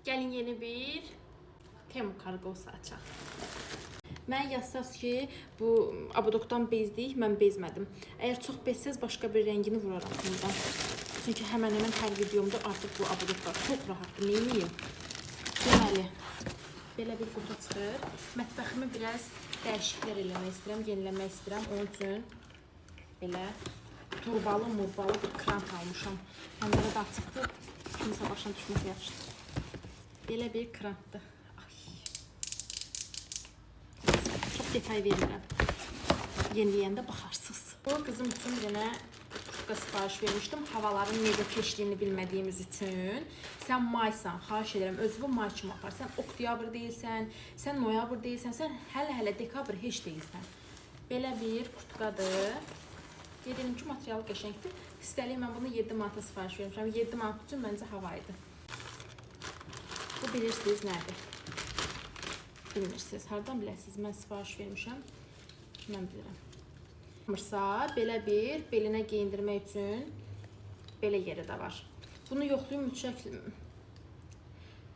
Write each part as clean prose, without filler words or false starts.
Gəlin yeni bir Temu kargosu açaq. Mən yazsaz ki, bu Abudokdan bezdik, mən bezmədim. Əgər çox bezsəz, başqa bir rəngini vuraram bundan. Çünki həmən hər videomda artıq bu Abudoklar çox rahatdır, neyniyim? Deməli, belə bir qutu çıxır. Mətbəximi biraz dəyişiklər eləmək istəyirəm, yeniləmək istəyirəm. Onun üçün belə turbalı, murbalı bir krant almışam. Həmlərə də açıqdır, kimsə başına düşməsə yaxşıdır. Belə bir krantdır. Çox detay verirəm. Yeniləyəndə baxarsınız. Bu qızım üçün yenə kurtka sifariş vermişdim. Havaların necə keçdiyini bilmədiyimiz üçün. Sən maysan, xahiş edirəm, özünü may kimi apar. Sən oktyabr deyilsən, sən noyabr deyilsən, sən hələ dekabr heç deyilsən. Belə bir kurtkadır. Dedim ki, materialı qəşəngdir. İstəlik mən bunu 7 manata sifariş vermişəm. 7 manat üçün məncə hava idi. Bu bilirsiniz nədir? Bilmirsiniz, hardan biləsiniz? Mən sifariş vermişəm. Mən bilirəm. Mırsa, belə bir belinə geyindirmək üçün belə yeri də var. Bunu yoxlayım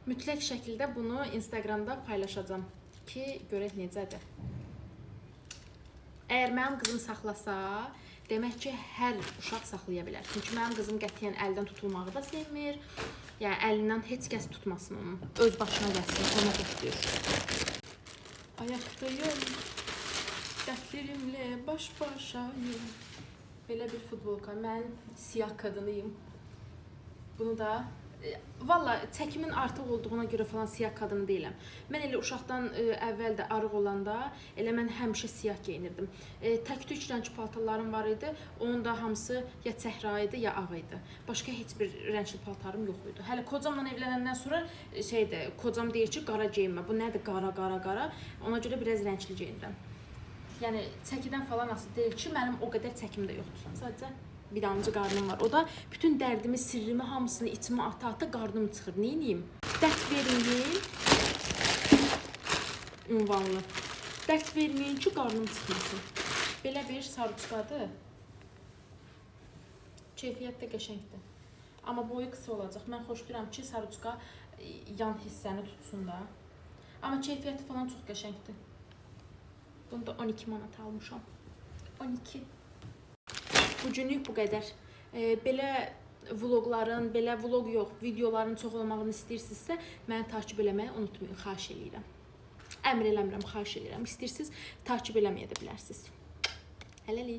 mütləq şəkildə bunu Instagramda paylaşacağım ki, görək necədir. Əgər mənim qızım saxlasa, demək ki, hər uşaq saxlaya bilər. Çünki mənim qızım qətiyyən əldən tutulmağı da sevmir. Yəni, əlindən heç kəs tutmasın onu. Öz başına gəlsin, ona xoşlayır. Ayaqdayım, dərdlərimlə baş-başayım. Belə bir futbolka. Mən siyah qadınıyım. Bunu da valla çəkimin artıq olduğuna görə falan siyah qadını deyiləm. Mən elə uşaqdan əvvəl də arıq olanda elə mən həmişə siyah geyinirdim. Tək-tük rəng paltarlarım var idi. Onun da hamısı ya çəhra idi, ya ağ idi. Başqa heç bir rəngli paltarım yox idi. Hələ kocamla evlənəndən sonra kocam deyir ki, qara geyinmə. Bu nədir qara? Ona görə biraz rəngli geyinirəm. Yəni çəkidən falan asılı deyil ki, mənim o qədər çəkim də yoxdur. Sadəcə bir damcı qarnım var. O da bütün dərdimi, sirrimi, hamısını içimə ata-ata qarnım çıxır. Neyniyim? Dərd verməyin. Ünvanlı. Dərd verməyin ki, qarnım çıxmasın. Belə bir sarıçqadır. Keyfiyyət də qəşəngdir. Amma boyu qısa olacaq. Mən xoşlayıram ki, sarıçqa yan hissəni tutsun da. Amma keyfiyyəti falan çox qəşəngdir. Bunu da 12 manat almışam. 12. Bugünlük bu qədər. Belə vlogların, belə vlog yox, videoların çox olmağını istəyirsinizsə, məni takip eləməyi unutmayın, xahiş edirəm. Əmr eləmirəm, xahiş edirəm. İstəyirsiniz, takip eləməyə də bilərsiniz. Hələlik.